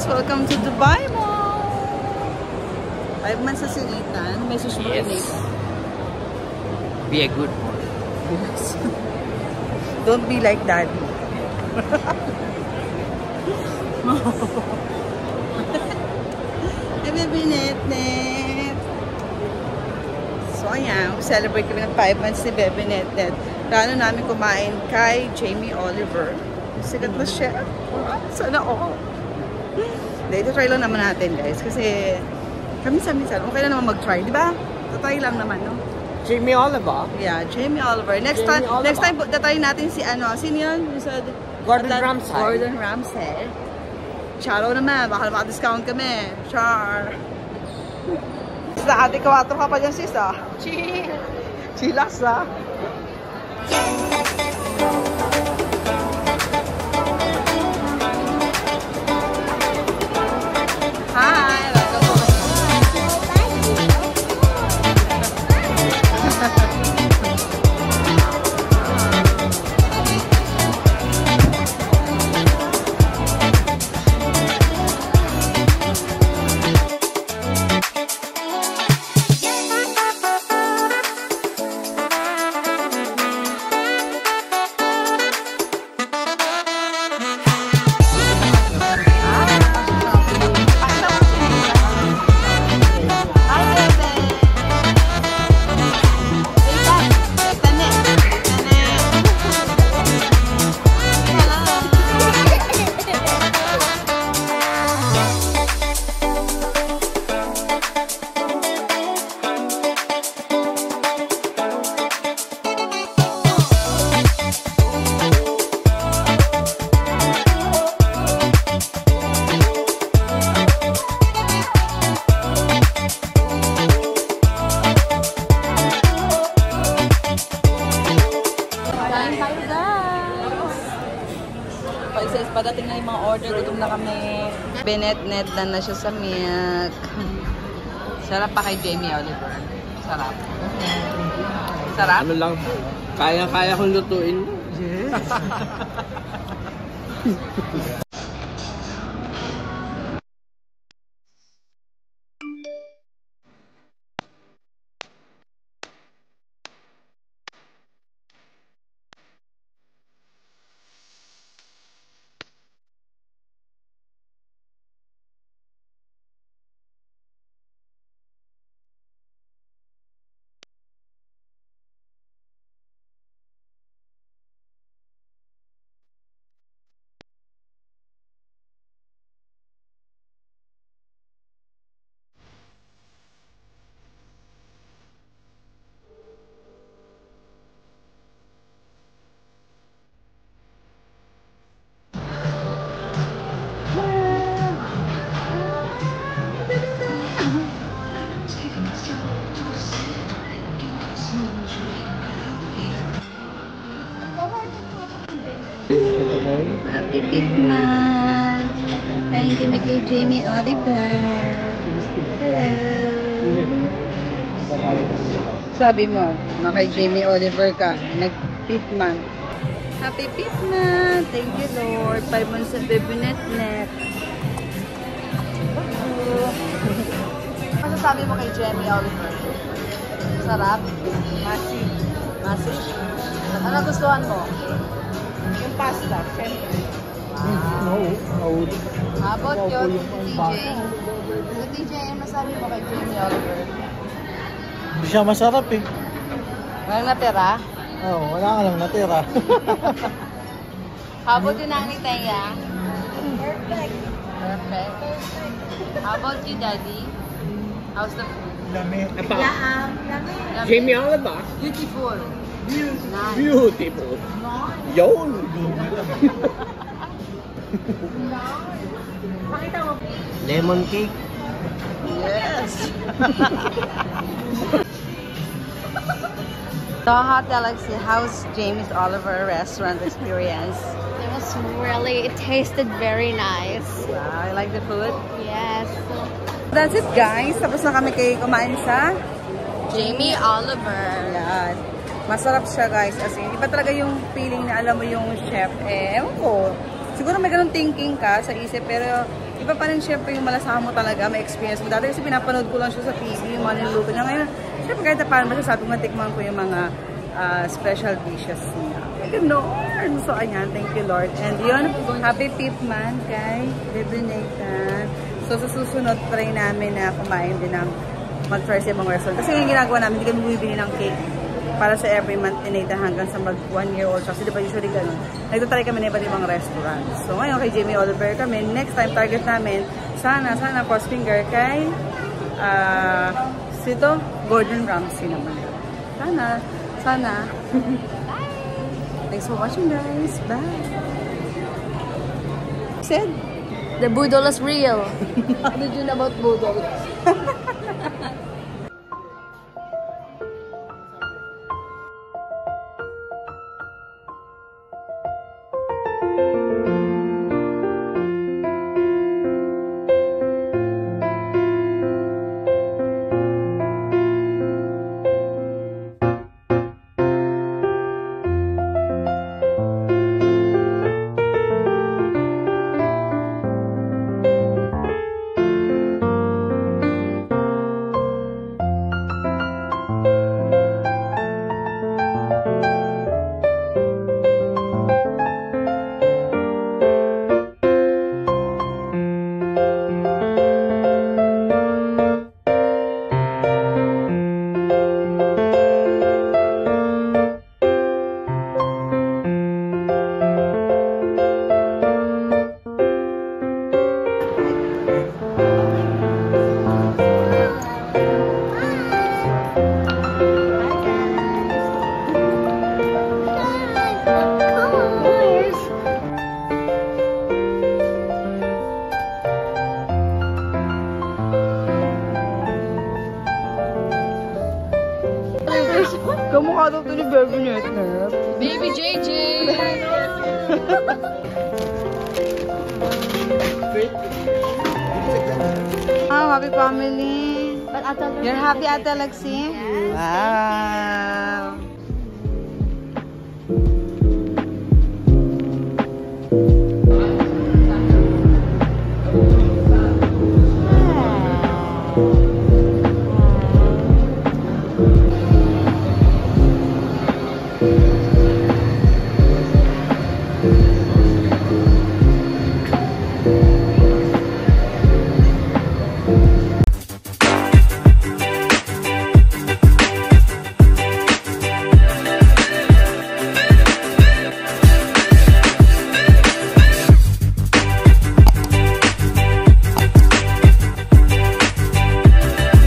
guys! Welcome to Dubai Mall! 5 months sa sinitan. May susunod yes. Be a good mall. Yes. Don't be like daddy. Baby Net. So ayan, celebrate kami ng 5 months ni Bebe Net. Plano namin kumain kay Jamie Oliver. Sigat na chef. Sana all. Ito try lang naman natin guys. Kasi minsan, okay na naman mag-try. Diba? Tatry lang naman, no? Jamie Oliver? Yeah, Jamie Oliver. Next time, tatry natin si ano. Sino yun? Gordon Ramsay. Gordon Ramsay. Charo naman. Baka maka-discount kami. Char. Sa ate 4 ka pa dyan sis ah. Chillax ah. Hi! Pagdating na yung mga order, gutom na kami. Benet-net na siya sa milk. Sarap pa kay Jamie Oliver. Sarap. Sarap? Ano lang, kaya kong lutuin. Yes. Happy Christmas! Thank you kay Jamie Oliver. Hello! Sabi mo, na kay Jamie Oliver ka, nag-Pitman. Happy Pitman! Thank you Lord. 5 months sa Bebe Net. Ano sabi mo kay Jamie Oliver? Sarap? Massive? Ano gustuhan mo? Yung pasta, syempre. No. How about you, TJ? So, TJ, ano masabi mo kay Jamie Oliver? Hindi siya masarap eh. Walang natira? Oo, wala ka lang natira. How about yung nang Taya? Perfect. How about you, Daddy? How's the food? Dami. Yummy. Jamie Oliver? Beautiful. Nice. Beautiful. Yun. Lemon cake. Yes. So, Hotel Galaxy, how's Jamie's Oliver restaurant experience? It was it tasted very nice. Wow, you like the food? Yes. That's it guys. Tapos na kami kayo kumain sa Jamie Oliver. Yan. Masarap siya guys. As in, iba talaga yung feeling na alam mo yung chef. Ewan ko. Siguro may ganun thinking ka sa isip pero iba pa rin syempre yung malasama mo talaga, may experience mo. Dati kasi pinapanood ko lang siya sa TV, yung mga niluto niya. Ngayon, syempre kahit na paano masasabi ko, natikman ko yung mga special dishes niya. Ganoon! So, ayan, thank you, Lord. And yun, happy fifth month kay Bebe Nathan. So, sa susunod, try namin na kumain din ng mag-try sa ibang restaurant. Kasi yung ginagawa namin, hindi kami bumibili ng cake para sa every month ni Nathan hanggang sa mag 1 year old. Kasi di ba usually ganun. Nagtatry kami na iba't ibang restaurant. So, ngayon kay Jamie Oliver kami. Next time, target namin, sana cross finger kay sito, Gordon Ramsay naman. Sana. Thanks for watching, guys. Bye. Said? The Boodle is real. How did you know about Boodle? Kamukha daw ito ni Bebe Nathan. Baby JJ! Happy family. But Ate, You're happy, Ate Lexi? Yes. Wow.